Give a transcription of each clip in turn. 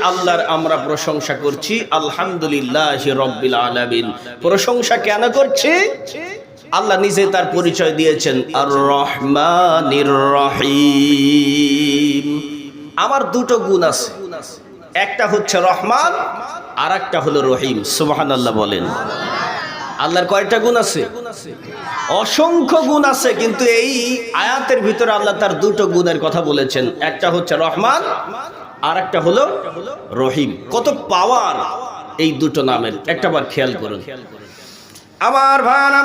আল্লাহর আমরা প্রশংসা করছি আলহামদুলিল্লাহি রাব্বিল আলামিন। প্রশংসা কেন করছি? আল্লাহ নিজে তার পরিচয় দিয়েছেন আর রহমানির রহিম। আমার দুটো গুণ আছে, একটা হচ্ছে রহমান আর একটা হলো রহিম। সুবহানাল্লাহ বলেন। আল্লাহর কয়টা গুণ আছে? অসংখ্য গুণ আছে, কিন্তু এই আয়াতের ভিতরে আল্লাহ তার দুটো গুণের কথা বলেছেন, একটা হচ্ছে রহমান আর একটা হলো রহিম। কত পাওয়ার এই দুটো নামের, একটাবার খেয়াল করুন আমার ভাইরা।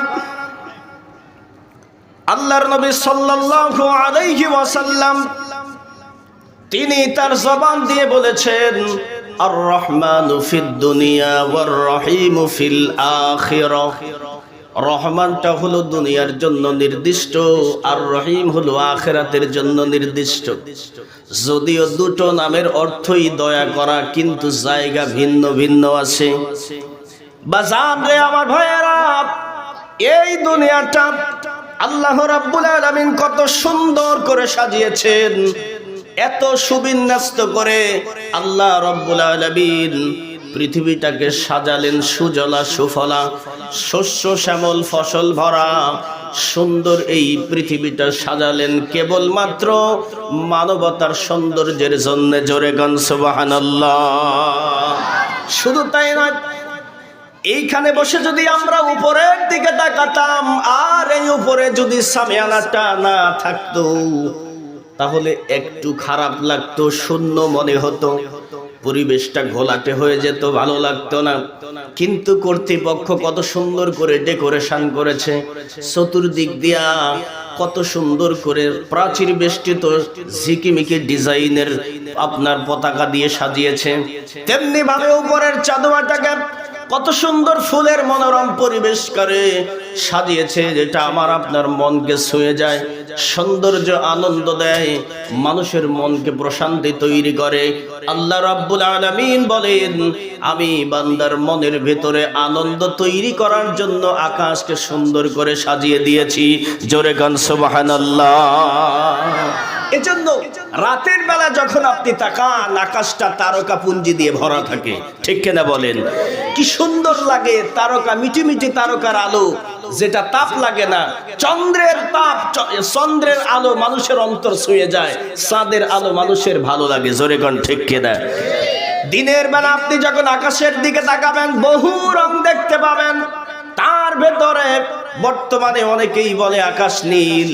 আল্লাহর নবী সাল্লাল্লাহু আলাইহি ওয়াসাল্লাম তিনি তার জবান দিয়ে বলেছেন আর রহমানু ফিদ দুনিয়া ওয়ার রহিমু ফিল আখিরাহ। রহমানটা হলো দুনিয়ার জন্য নির্দিষ্ট আর রহিম হলো আখিরাতের জন্য নির্দিষ্ট। যদিও দুটো নামের অর্থই দয়া করা, কিন্তু জায়গা ভিন্ন ভিন্ন আছে। বাজান রে আমার ভাইয়েরা, এই দুনিয়াটা আল্লাহ রাব্বুল আলামিন কত সুন্দর করে সাজিয়েছেন, এত সুবিন্যস্ত করে আল্লাহ রাব্বুল আলামিন পৃথিবীটাকে সাজালেন সুজলা সুফলা, শস্য শ্যামল ফসল ভরা সুন্দর এই পৃথিবীটা সাজালেন কেবলমাত্র মানবতার সৌন্দর্যের জন্য। জোরে গান সুবহানাল্লাহ। শুধু তাই নয়, এইখানে বসে যদি আমরা উপরের দিকে তাকাতাম আর এই উপরে যদি সামিয়ানাটা না থাকতো তাহলে একটু খারাপ লাগতো, শূন্য মনে হতো, পরিবেশটা ঘোলাটে হয়ে যেত, ভালো লাগতো না। কিন্তু কর্তৃপক্ষ কত সুন্দর করে ডেকোরেশন করেছে, চতুর্দিক দিয়া কত সুন্দর করে প্রাচীর বেষ্টিত ঝিকিমিকি ডিজাইনের আপনার পতাকা দিয়ে সাজিয়েছে। তেমনি ভাবে উপরের চাঁদোয়াটাকে কত সুন্দর ফুলের মনোরম পরিবেশ করে সাজিয়েছে, যেটা আমার আপনার মনকে ছুঁয়ে যায়, সৌন্দর্য আনন্দ দেয়, মানুষের মনকে প্রশান্তি তৈরি করে। আল্লাহ রাব্বুল আলামিন বলেন আমি বান্দার মনের ভেতরে আনন্দ তৈরি করার জন্য আকাশকে সুন্দর করে সাজিয়ে দিয়েছি। জোরে গান সুবহানাল্লাহ। এজন্য রাতের বেলা যখন আপনি তাকান আকাশটা তারকা পুঞ্জি দিয়ে ভরা থাকে, ঠিক কিনা বলেন? কি সুন্দর লাগে, তারকা, মিটিমিটি তারকার আলো, যেটা তাপ লাগে না। চন্দ্রের তাপ, চন্দ্রের আলো মানুষের অন্তর ছুঁয়ে যায়, চাঁদের আলো মানুষের ভালো লাগে। জোরে গান ঠিক কিনা? দিনের বেলা আপনি যখন আকাশের দিকে তাকাবেন বহু রং দেখতে পাবেন, তার ভেতরে বর্তমানে অনেকেই বলে আকাশ নীল।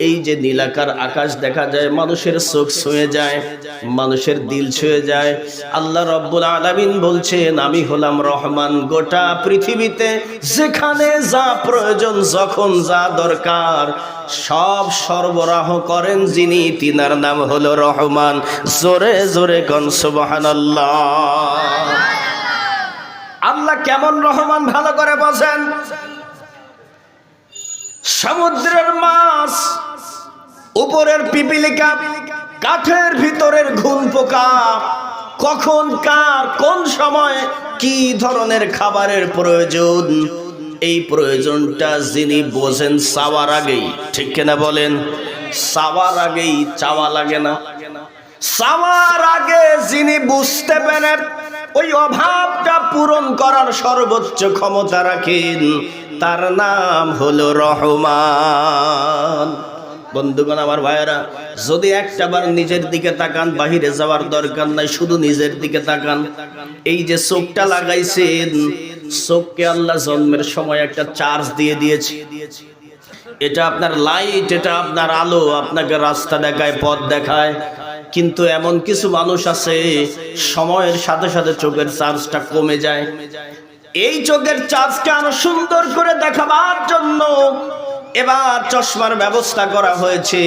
এই যে নীলাকার আকাশ দেখা যায়, মানুষের চোখ ছুঁয়ে যায়, মানুষের দিল ছুঁয়ে যায়। আল্লাহ রাব্বুল আলামিন বলছেন আমি হলাম রহমান। গোটা পৃথিবীতে যেখানে যা প্রয়োজন, যখন যা দরকার সব সরবরাহ করেন যিনি, তিনার নাম হলো রহমান। জোরে জোরে কোন সুবহানাল্লাহ। আল্লাহ কেমন রহমান ভালো করে বোঝেন। সমুদ্রের মাছ, উপরের পিপিলিকা, কাঠের ভিতরের ঘুন পোকা, কখন কার কোন সময় কি ধরনের খাবারের প্রয়োজন, এই প্রয়োজনটা যিনি বোঝেন চাওয়ার আগেই, ঠিক কিনা বলেন? চাওয়ার আগেই চাওয়া লাগে না। চাওয়ার আগে যিনি বুঝতে পারেন, ওই অভাবটা পূরণ করার সর্বোচ্চ ক্ষমতা রাখেন, তার নাম হলো রহমান। বন্ধুগণ আমার ভাইয়েরা, যদি একটাবার নিজের দিকে তাকান, বাহিরে যাওয়ার দরকার নাই, শুধু নিজের দিকে তাকান। এই যে চোখটা লাগাইছেন, চোখকে আল্লাহ জন্মের সময় একটা চার্জ দিয়ে দিয়েছে। এটা আপনার লাইট, এটা আপনার আলো, আপনাকে রাস্তা দেখায়, পথ দেখায়। কিন্তু এমন কিছু মানুষ আছে সময়ের সাথে সাথে চোখের চার্জটা কমে যায়। এই চোখের চার্জকে আরো সুন্দর করে দেখাবার জন্য এবার চশমার ব্যবস্থা করা হয়েছে।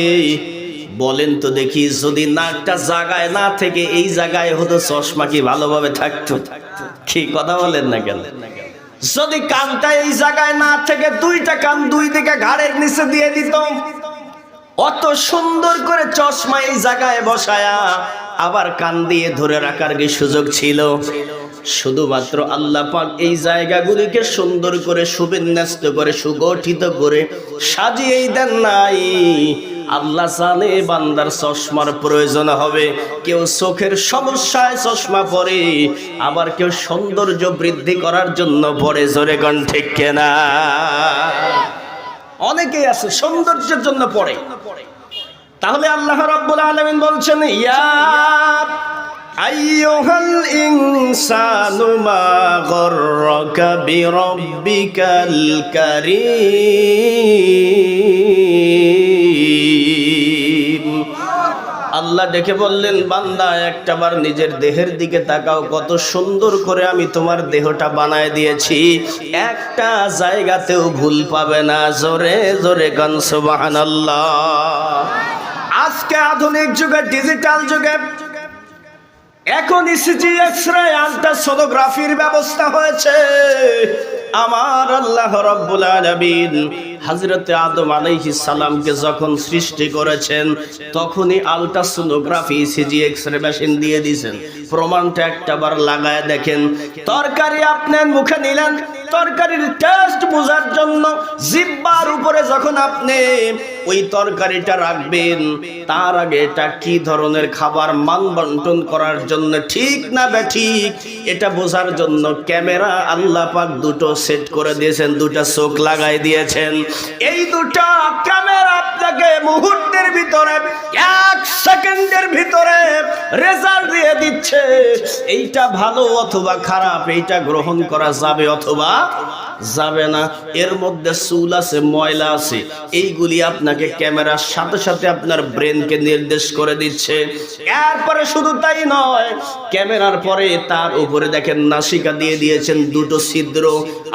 বলেন তো দেখি, যদি নাকটা জায়গায় না থেকে এই জায়গায় হতো, চশমা কি ভালোভাবে থাকতো? কি কথা বলেন না কেন? যদি কানটা এই জায়গায় না থেকে দুইটা কান দুই দিকে ঘাড়ের নিচে দিয়ে দিত, অত সুন্দর করে চশমা এই জায়গায় বসায়া আবার কান দিয়ে ধরে রাখার কি সুযোগ ছিল? শুধুমাত্র আল্লাহ পাক এই জায়গাগুলিকে সুন্দর করে সুবিন্যস্ত করে সুগঠিত করে সাজিয়েই দেন নাই। আল্লাহ জানে বান্দার চশমার প্রয়োজন হবে। কেউ চোখের সমস্যায় চশমা পরে, আবার কেউ সৌন্দর্য বৃদ্ধি করার জন্য পরে। জোরে কোন ঠিক কিনা? অনেকেই আছে সৌন্দর্যের জন্য পড়ে। তাহলে আল্লাহ রাব্বুল আলামিন বলছেন, ইয়া আইয়ুহাল ইনসানু মা গররাকা বিরাব্বিকাল কারীম। আল্লাহ ডেকে বললেন, বান্দা একটাবার নিজের দেহের দিকে তাকাও, কত সুন্দর করে আমি তোমার দেহটা বানায় দিয়েছি, একটা জায়গাতেও ভুল পাবে না। জোরে জোরে গান সুবহানাল্লাহ। আজকে আধুনিক যুগে, ডিজিটাল যুগে এখন ইসিজি, এক্সরে, আল্ট্রাসোনোগ্রাফির ব্যবস্থা হয়েছে। আমার আল্লাহ রাব্বুল আলামিন হযরতে আদম আলাইহিস সালামকে যখন সৃষ্টি করেছেন তখনই আল্ট্রাসোনোগ্রাফি, ইসিজি, এক্সরে মেশিন দিয়ে দিয়েছেন। প্রমাণটা একটাবার লাগায় দেখেন। তরকারি আপনার মুখে নিলেন, তরকারির টেস্ট বোঝার জন্য জিহ্বার উপরে যখন আপনি ওই তরকারিটা রাখবেন, তার আগে এটা কি ধরনের খাবার মান বন্টন করার জন্য ঠিক না বেঠিক এটা বোঝার জন্য ক্যামেরা আল্লাহ পাক দুটো সেট করে দিয়েছেন, দুটা চোখ লাগাই দিয়েছেন। এই দুটো ক্যামেরা আপনাকে মুহূর্তের ভিতরে, 1 সেকেন্ডের ভিতরে রেজাল্ট দিয়ে দিচ্ছে এইটা ভালো অথবা খারাপ, এইটা গ্রহণ করা যাবে অথবা যাবে না। এর মধ্যে চুল আছে, ময়লা আছে, এইগুলি আপনাকে ক্যামেরার সাথে সাথে আপনার ব্রেনকে নির্দেশ করে দিচ্ছে। এরপরে শুধু তাই নয়, ক্যামেরার পরে তার উপরে দেখেন নাসিকা দিয়ে দিয়েছেন দুটো ছিদ্র।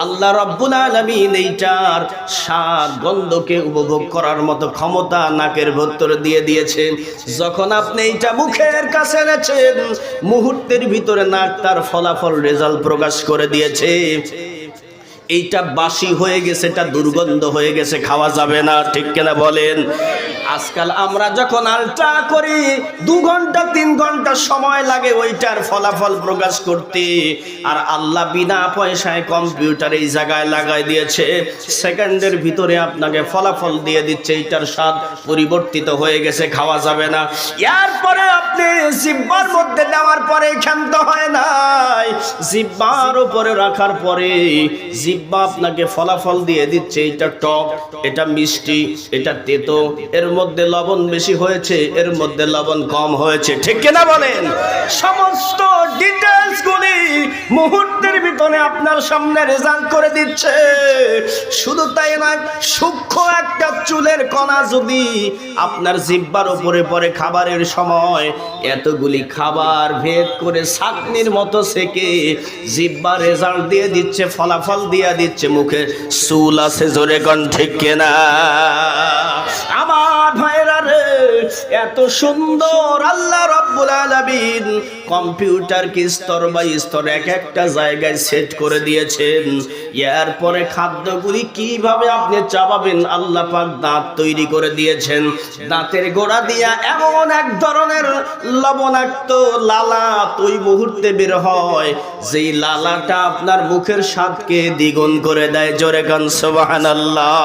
আল্লাহ রাব্বুল আলামিন এইটার স্বাদ গন্ধকে উপভোগ করার মতো ক্ষমতা নাকের ভেতরে দিয়ে দিয়েছে। যখন আপনি এইটা মুখের কাছে এনেছেন, মুহূর্তের ভিতরে নাক তার ফলাফল রেজাল্ট প্রকাশ করে দিয়েছে। এইটা বাসি হয়ে গেছে, এটা দুর্গন্ধ হয়ে গেছে, খাওয়া যাবে না। ঠিক কিনা বলেন? আজকাল আমরা যখন আলট্রা করি 2 ঘন্টা 3 ঘন্টা সময় লাগে ওইটার ফলাফল প্রকাশ করতে, আর আল্লাহ বিনা পয়সায় কম্পিউটার এই জায়গায় লাগাই দিয়েছে, সেকেন্ডের ভিতরে আপনাকে ফলাফল দিয়ে দিচ্ছে। এইটার স্বাদ পরিবর্তিত হয়ে গেছে, খাওয়া যাবে না। এরপরে আপনি জিহ্বার মধ্যে দেওয়ার পরে ক্ষান্ত হয় নাই, জিহ্বার উপরে রাখার পরে জিহ্বা আপনাকে ফলাফল দিয়ে দিচ্ছে, এটা টক, এটা মিষ্টি, এটা তেতো, এর মধ্যে লবণ বেশি হয়েছে, এর মধ্যে লবণ কম হয়েছে। ঠিক কিনা বলেন? সমস্ত ডিটেইলস গুলি মুহূর্তের ভিতরে আপনার সামনে রেজাল্ট করে দিচ্ছে। শুধু তাই নয়, সূক্ষ্ম একটা চুলের কণা যদি আপনার জিহ্বার উপরে পড়ে খাবারের সময়, এতগুলি খাবার ভেদ করে ছাঁকনির মতো সেকে জিহ্বা রেজাল্ট দিয়ে দিচ্ছে, ফলাফল দিয়ে দিচ্ছে। মুখে চুল আছে, জোরে কোন ঠিক কিনা? আমার ভাইরা রে, এত সুন্দর আল্লাহ রাব্বুল আলামিন কম্পিউটার কি স্তর বাই স্তর এক একটা জায়গায় সেট করে দিয়েছেন। এরপরে খাদ্যগুলি কিভাবে আপনি চাবাবেন, আল্লাহ পাক দাঁত তৈরি করে দিয়েছেন। দাঁতের গোড়া দিয়া এমন এক ধরনের লবণাক্ত লালা ওই মুহূর্তে বের হয়, যেই লালাটা আপনার মুখের স্বাদকে দ্বিগুণ করে দেয়। জোরে গান সুবহানাল্লাহ।